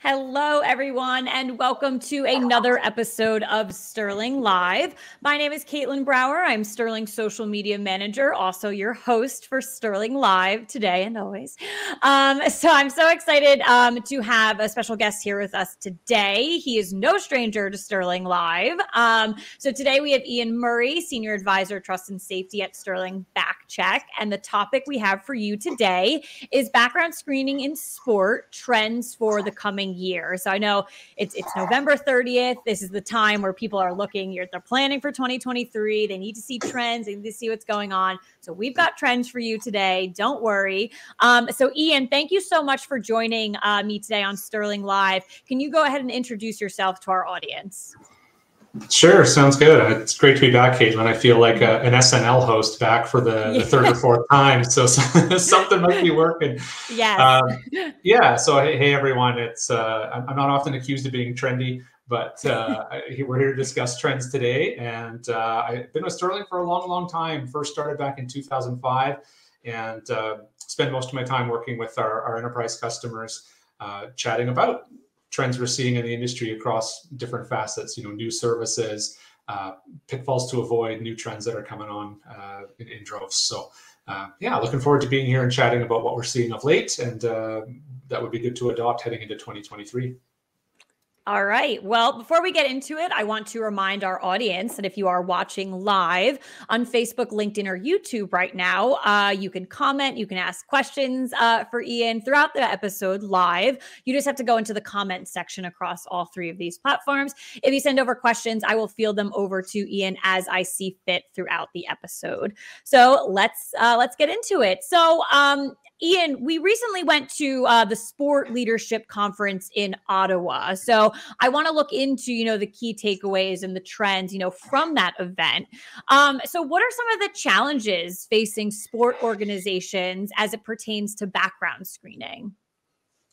Hello, everyone, and welcome to another episode of Sterling Live. My name is Caitlin Brower. I'm Sterling's social media manager, also your host for Sterling Live today and always. So I'm so excited to have a special guest here with us today. He is no stranger to Sterling Live. So today we have Iain Murray, Senior Advisor, Trust and Safety at Sterling Backcheck. And the topic we have for you today is background screening in sport, trends for the coming year. So I know it's November 30th. This is the time where people are looking, they're planning for 2023. They need to see trends. They need to see what's going on. So we've got trends for you today. Don't worry. So Iain, thank you so much for joining me today on Sterling Live. Can you go ahead and introduce yourself to our audience? Sure, sounds good. It's great to be back, Caitlin. I feel like an SNL host back for the third or fourth time, so something must be working. Yes. So hey everyone. I'm not often accused of being trendy, but we're here to discuss trends today. And I've been with Sterling for a long time. First started back in 2005, and spend most of my time working with our enterprise customers, chatting about trends we're seeing in the industry across different facets, new services, pitfalls to avoid, new trends that are coming on in droves. So looking forward to being here and chatting about what we're seeing of late, and that would be good to adopt heading into 2023. All right. Well, before we get into it, I want to remind our audience that if you are watching live on Facebook, LinkedIn, or YouTube right now, you can comment, you can ask questions for Iain throughout the episode live. You just have to go into the comment section across all three of these platforms. If you send over questions, I will field them over to Iain as I see fit throughout the episode. So let's get into it. So, Iain, we recently went to the Sport Leadership Conference in Ottawa. So I want to look into, the key takeaways and the trends, from that event. So what are some of the challenges facing sport organizations as it pertains to background screening?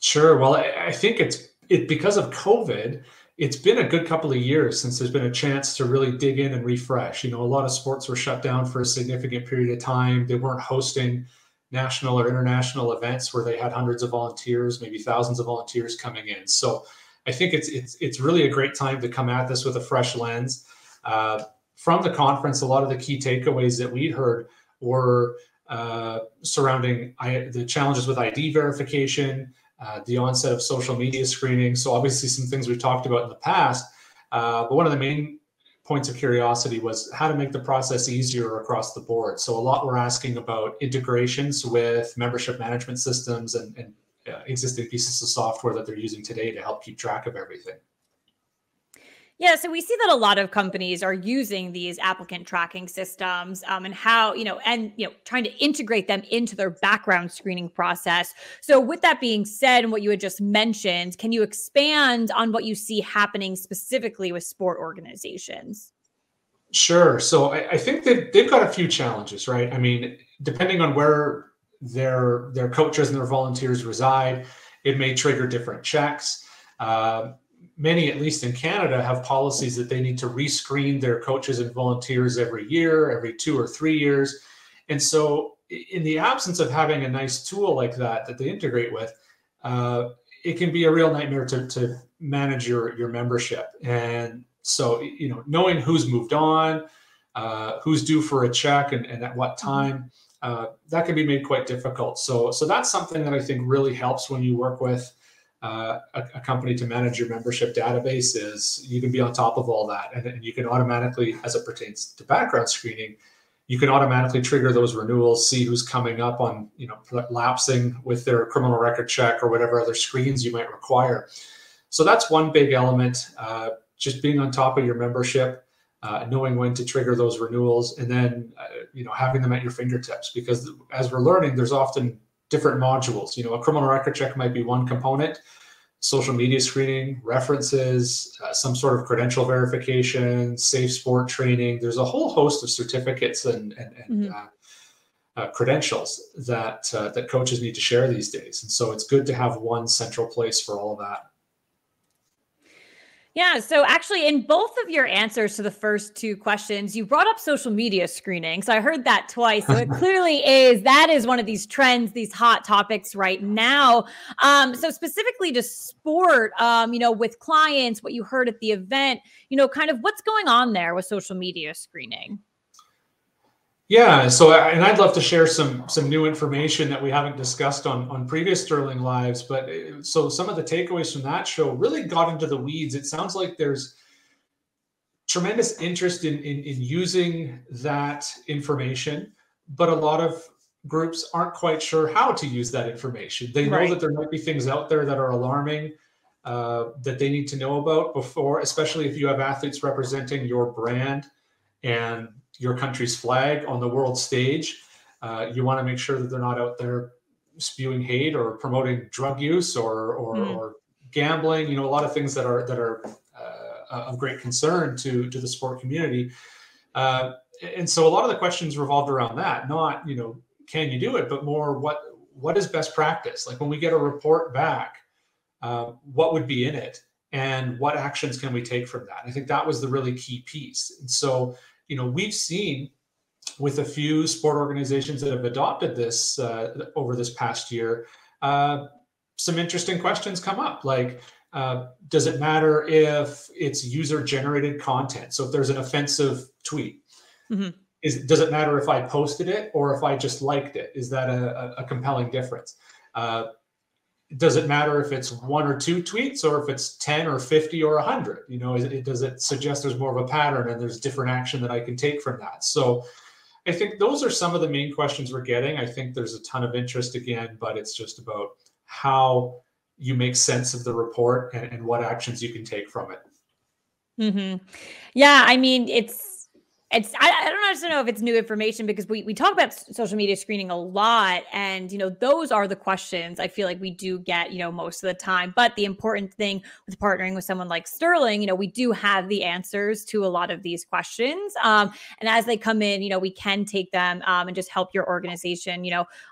Sure. Well, I think it's because of COVID, it's been a good couple of years since there's been a chance to really dig in and refresh. A lot of sports were shut down for a significant period of time. They weren't hosting national or international events where they had hundreds of volunteers, maybe thousands of volunteers coming in. So I think it's really a great time to come at this with a fresh lens. From the conference, a lot of the key takeaways that we'd heard were surrounding the challenges with ID verification, the onset of social media screening. So obviously some things we've talked about in the past, but one of the main points of curiosity was how to make the process easier across the board. So a lot we're asking about integrations with membership management systems and existing pieces of software that they're using today to help keep track of everything. Yeah, so we see that a lot of companies are using these applicant tracking systems and how, trying to integrate them into their background screening process. So with that being said, and what you had just mentioned, can you expand on what you see happening specifically with sport organizations? Sure. So I think they've got a few challenges, right? I mean, depending on where their coaches and their volunteers reside, it may trigger different checks. Many, at least in Canada, have policies that they need to rescreen their coaches and volunteers every year, every 2 or 3 years. And so in the absence of having a nice tool like that they integrate with, it can be a real nightmare to manage your membership. And so, knowing who's moved on, who's due for a check and at what time, that can be made quite difficult. So that's something that I think really helps when you work with a company to manage your membership database. Is you can be on top of all that, and you can automatically, as it pertains to background screening, you can automatically trigger those renewals, see who's coming up on, lapsing with their criminal record check or whatever other screens you might require. So that's one big element, just being on top of your membership, knowing when to trigger those renewals, and then, having them at your fingertips, because as we're learning, there's often different modules. A criminal record check might be one component, social media screening, references, some sort of credential verification, safe sport training. There's a whole host of certificates and credentials that coaches need to share these days. And so it's good to have one central place for all of that. Yeah. So actually, in both of your answers to the first two questions, you brought up social media screening. So I heard that twice. So it clearly that is one of these trends, these hot topics right now. So specifically to sport, with clients, what you heard at the event, kind of what's going on there with social media screening. Yeah, so and I'd love to share some new information that we haven't discussed on previous Sterling Lives. But so some of the takeaways from that show really got into the weeds. It sounds like there's tremendous interest in using that information, but a lot of groups aren't quite sure how to use that information. They know that there might be things out there that are alarming that they need to know about before, especially if you have athletes representing your brand and your country's flag on the world stage. You want to make sure that they're not out there spewing hate or promoting drug use or gambling. A lot of things that are of great concern to the sport community. And so a lot of the questions revolved around that. Not can you do it, but more what is best practice? Like when we get a report back, what would be in it, and what actions can we take from that? I think that was the really key piece. And so we've seen with a few sport organizations that have adopted this over this past year, some interesting questions come up. Like, does it matter if it's user-generated content? So if there's an offensive tweet, does it matter if I posted it or if I just liked it? Is that a compelling difference? Does it matter if it's 1 or 2 tweets or if it's 10 or 50 or 100? Does it suggest there's more of a pattern and there's different action that I can take from that? So I think those are some of the main questions we're getting. I think there's a ton of interest again, but it's just about how you make sense of the report and what actions you can take from it. Yeah, I mean, I don't just know if it's new information, because we talk about social media screening a lot, and those are the questions I feel like we do get most of the time. But the important thing with partnering with someone like Sterling, we do have the answers to a lot of these questions, and as they come in, we can take them and just help your organization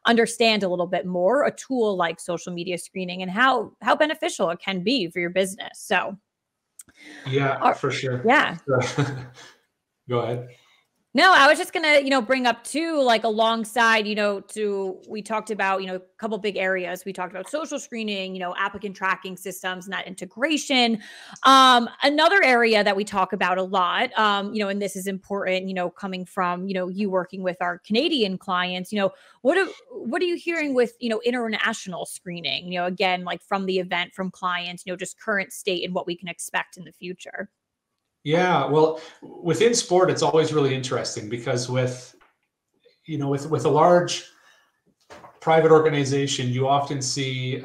understand a little bit more a tool like social media screening and how beneficial it can be for your business. So yeah, for sure. Yeah. Go ahead. No, I was just gonna, bring up too, like alongside, we talked about, a couple big areas. We talked about social screening, applicant tracking systems and that integration. Another area that we talk about a lot, and this is important, coming from, you working with our Canadian clients, what are you hearing with, international screening, again, like from the event, from clients, just current state and what we can expect in the future? Yeah, well, within sport, it's always really interesting because with a large private organization, you often see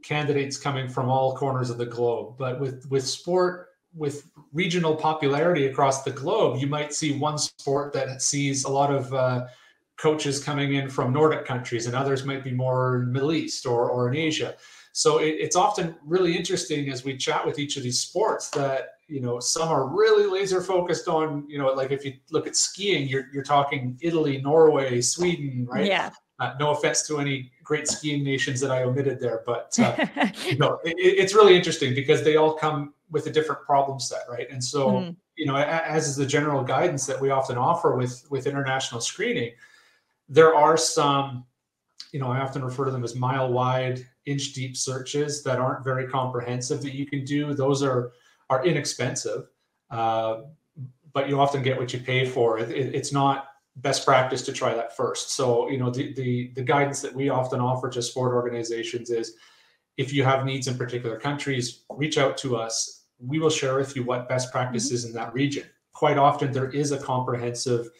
candidates coming from all corners of the globe. But with sport, with regional popularity across the globe, you might see one sport that sees a lot of coaches coming in from Nordic countries, and others might be more in the Middle East or in Asia. So it's often really interesting as we chat with each of these sports that some are really laser focused on, like if you look at skiing, you're talking Italy, Norway, Sweden, right? Yeah. No offense to any great skiing nations that I omitted there, but it's really interesting because they all come with a different problem set, right? And so, as is the general guidance that we often offer with international screening, there are some, I often refer to them as mile wide, inch deep searches that aren't very comprehensive that you can do. Those are inexpensive, but you often get what you pay for. It's not best practice to try that first. So, the guidance that we often offer to sport organizations is, if you have needs in particular countries, reach out to us. We will share with you what best practice is in that region. Quite often there is a comprehensive,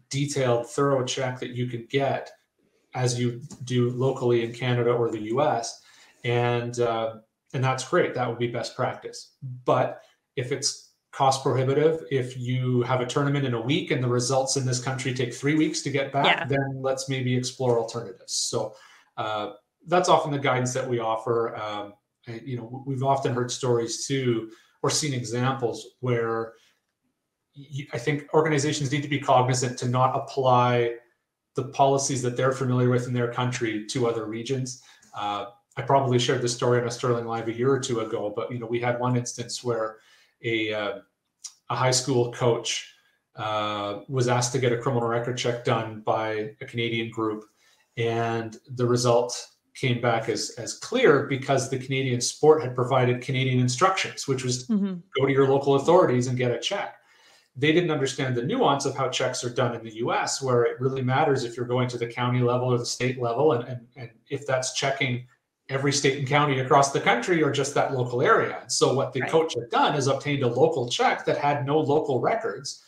detailed, thorough check that you can get as you do locally in Canada or the US. And that's great. That would be best practice. But if it's cost prohibitive, if you have a tournament in a week and the results in this country take 3 weeks to get back, then let's maybe explore alternatives. So that's often the guidance that we offer. We've often heard stories too, or seen examples where I think organizations need to be cognizant to not apply the policies that they're familiar with in their country to other regions. probably shared this story on a Sterling Live a year or two ago, but we had one instance where a high school coach was asked to get a criminal record check done by a Canadian group, and the result came back as clear because the Canadian sport had provided Canadian instructions, which was go to your local authorities and get a check. They didn't understand the nuance of how checks are done in the US, where it really matters if you're going to the county level or the state level, and if that's checking every state and county across the country or just that local area. And so what the coach had done is obtained a local check that had no local records,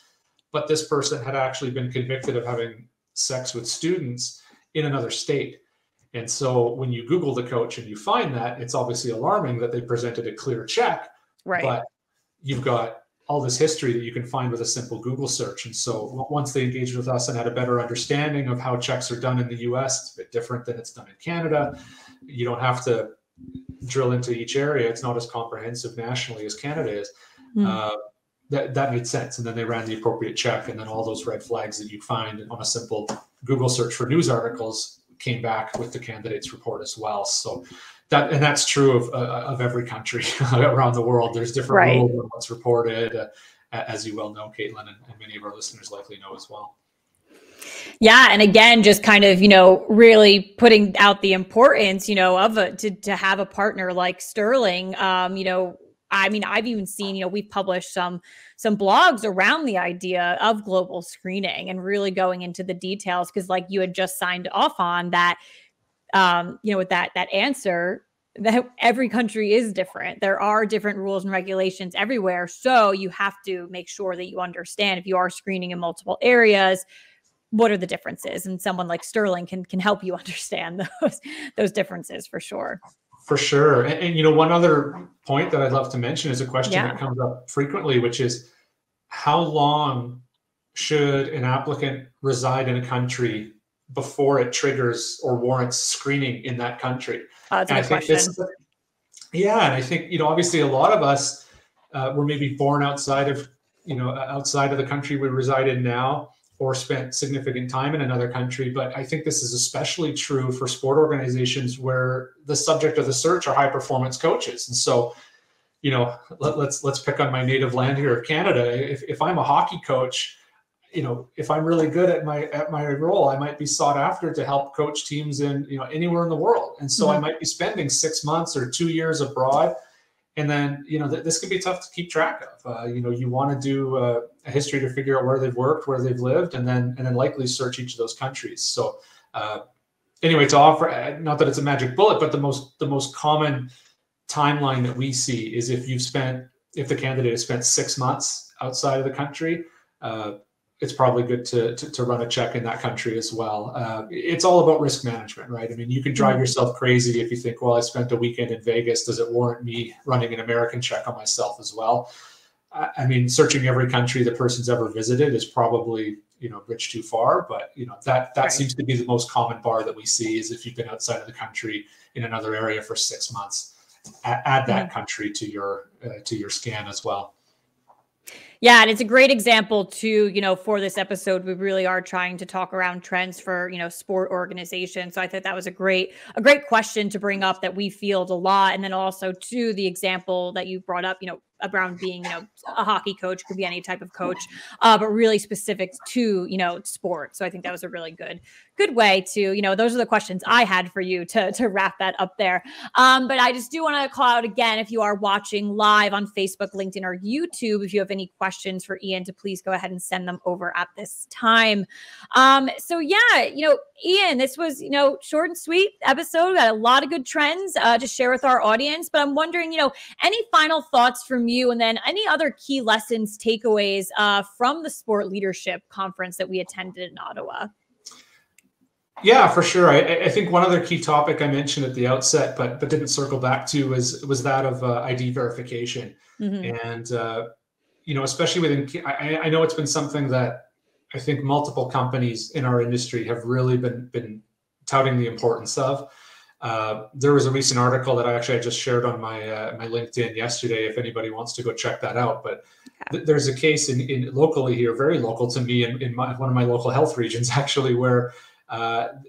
but this person had actually been convicted of having sex with students in another state. And so when you Google the coach and you find that, it's obviously alarming that they presented a clear check, but you've got all this history that you can find with a simple Google search. And so once they engaged with us and had a better understanding of how checks are done in the US, it's a bit different than it's done in Canada. You don't have to drill into each area. It's not as comprehensive nationally as Canada is. That made sense. And then they ran the appropriate check, and then all those red flags that you find on a simple Google search for news articles came back with the candidate's report as well. So that's true of every country around the world. There's different rules on what's reported, as you well know, Caitlin, and many of our listeners likely know as well. Yeah. And again, just kind of, really putting out the importance, of to have a partner like Sterling. I've even seen, we've published some blogs around the idea of global screening and really going into the details, because like you had just signed off on that, with that answer, that every country is different. There are different rules and regulations everywhere. So you have to make sure that you understand, if you are screening in multiple areas, what are the differences? And someone like Sterling can help you understand those differences for sure. For sure. And one other point that I'd love to mention is a question that comes up frequently, which is how long should an applicant reside in a country before it triggers or warrants screening in that country? That's a good question. And I think, obviously a lot of us were maybe born outside of the country we reside in now, or spent significant time in another country. But I think this is especially true for sport organizations where the subject of the search are high performance coaches. And so, let's pick on my native land here of Canada. If I'm a hockey coach, if I'm really good at my role, I might be sought after to help coach teams in, anywhere in the world. And so I might be spending 6 months or 2 years abroad. And then, this can be tough to keep track of. You want to do a history to figure out where they've worked, where they've lived, and then likely search each of those countries. So anyway, to offer, not that it's a magic bullet, but the most common timeline that we see is if the candidate has spent 6 months outside of the country, it's probably good to run a check in that country as well. It's all about risk management, right? I mean, you can drive yourself crazy if you think, well, I spent a weekend in Vegas. Does it warrant me running an American check on myself as well? I mean, searching every country the person's ever visited is probably, bridge too far. But, that seems to be the most common bar that we see, is if you've been outside of the country in another area for 6 months, add that country to your scan as well. Yeah. And it's a great example too, for this episode, we really are trying to talk around trends for, sport organizations. So I thought that was a great question to bring up that we field a lot. And then also to the example that you brought up, around being, a hockey coach, could be any type of coach, but really specific to, sport. So I think that was a really good way to, those are the questions I had for you to wrap that up there. But I just do want to call out again, if you are watching live on Facebook, LinkedIn, or YouTube, if you have any questions for Iain, to please go ahead and send them over at this time. So yeah, Iain, this was, short and sweet episode. We got a lot of good trends to share with our audience, but I'm wondering, any final thoughts from you, and then any other key lessons, takeaways from the Sport Leadership Conference that we attended in Ottawa? Yeah, for sure. I think one other key topic I mentioned at the outset, but didn't circle back to, was that of ID verification. And, especially within, I know it's been something that I think multiple companies in our industry have really been touting the importance of. There was a recent article that I just shared on my LinkedIn yesterday, if anybody wants to go check that out. But there's a case in locally here, very local to me, in one of my local health regions, actually, where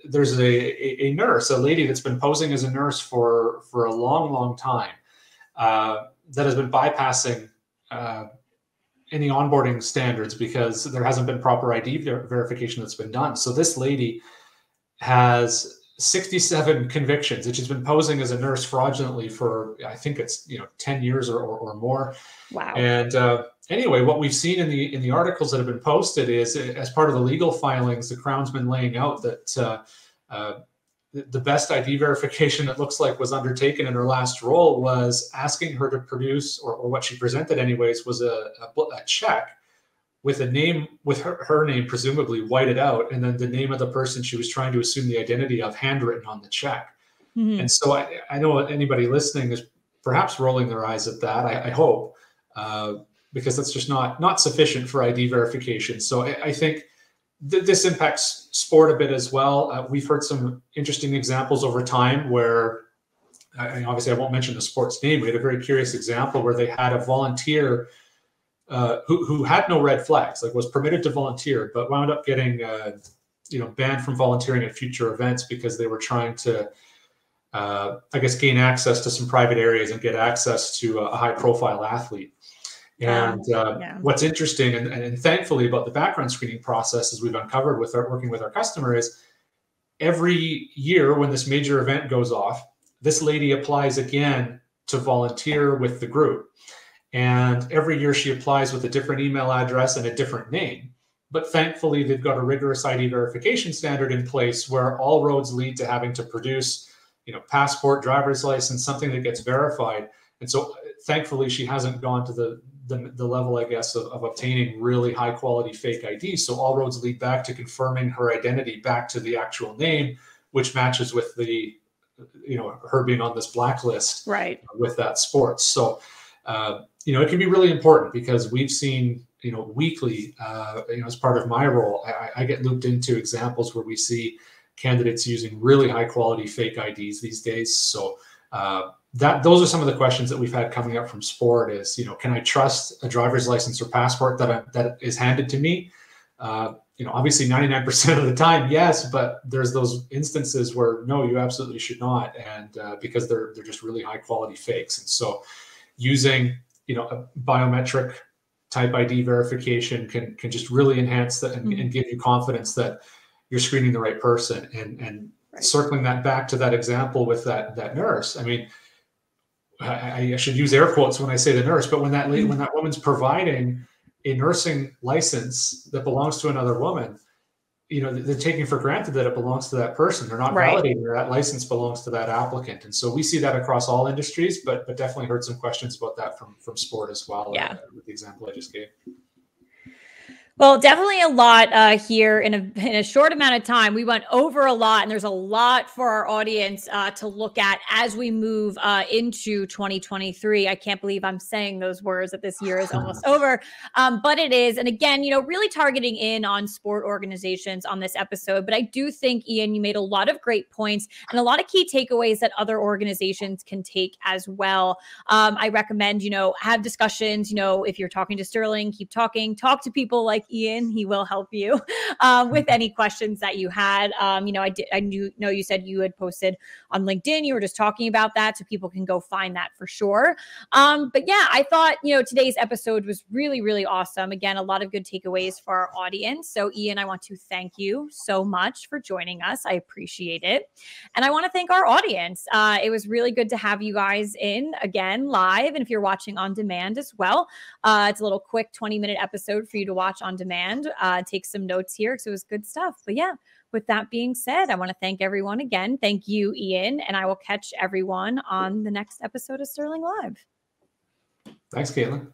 There's a nurse, a lady that's been posing as a nurse for a long, long time, that has been bypassing any onboarding standards because there hasn't been proper ID verification that's been done. So this lady has 67 convictions, and she's been posing as a nurse fraudulently for, I think it's 10 years or more. Wow. And anyway, what we've seen in the articles that have been posted is, as part of the legal filings, the Crown's been laying out that the best ID verification it looks like was undertaken in her last role was asking her to produce, or what she presented anyways, was a check with a name, with her name presumably whited out, and then the name of the person she was trying to assume the identity of handwritten on the check. Mm-hmm. And so I know anybody listening is perhaps rolling their eyes at that. I hope, because that's just not sufficient for ID verification. So I think this impacts sport a bit as well. We've heard some interesting examples over time where, obviously I won't mention the sport's name. We had a very curious example where they had a volunteer who had no red flags, like was permitted to volunteer, but wound up getting banned from volunteering at future events because they were trying to, I guess, gain access to some private areas and get access to a high-profile athlete. And what's interesting and thankfully about the background screening process, as we've uncovered with working with our customer, is every year when this major event goes off, this lady applies again to volunteer with the group. And every year she applies with a different email address and a different name. But thankfully, they've got a rigorous ID verification standard in place where all roads lead to having to produce, passport, driver's license, something that gets verified. And so thankfully, she hasn't gone to the level, I guess, of obtaining really high quality fake IDs. So all roads lead back to confirming her identity back to the actual name, which matches with the, her being on this blacklist, right, with that sport. So, it can be really important because we've seen, weekly, as part of my role, I get looped into examples where we see candidates using really high quality fake IDs these days. So those are some of the questions that we've had coming up from sport is, can I trust a driver's license or passport that is handed to me? Obviously 99% of the time, yes, but there's those instances where no, you absolutely should not. And because they're just really high quality fakes. And so using, a biometric type ID verification can just really enhance that and give you confidence that you're screening the right person. And right. Circling that back to that example with that nurse, I mean, I should use air quotes when I say the nurse, but when that when that woman's providing a nursing license that belongs to another woman, they're taking for granted that it belongs to that person. They're not validating that license belongs to that applicant. And so we see that across all industries, but definitely heard some questions about that from sport as well. Yeah. With the example I just gave. Well, definitely a lot here in a short amount of time. We went over a lot, and there's a lot for our audience to look at as we move into 2023. I can't believe I'm saying those words that this year is almost over, but it is. And again, really targeting in on sport organizations on this episode. But I do think, Iain, you made a lot of great points and a lot of key takeaways that other organizations can take as well. I recommend, have discussions. If you're talking to Sterling, keep talking. Talk to people like Iain. He will help you with any questions that you had. I know you said you had posted on LinkedIn. You were just talking about that, so people can go find that for sure. But yeah, I thought, today's episode was really, really awesome. Again, a lot of good takeaways for our audience. So Iain, I want to thank you so much for joining us. I appreciate it. And I want to thank our audience. It was really good to have you guys in again live. And if you're watching on demand as well, it's a little quick 20-minute episode for you to watch on demand. Take some notes here because it was good stuff. But yeah, with that being said, I want to thank everyone again. Thank you, Iain, and I will catch everyone on the next episode of Sterling Live. Thanks, Caitlin.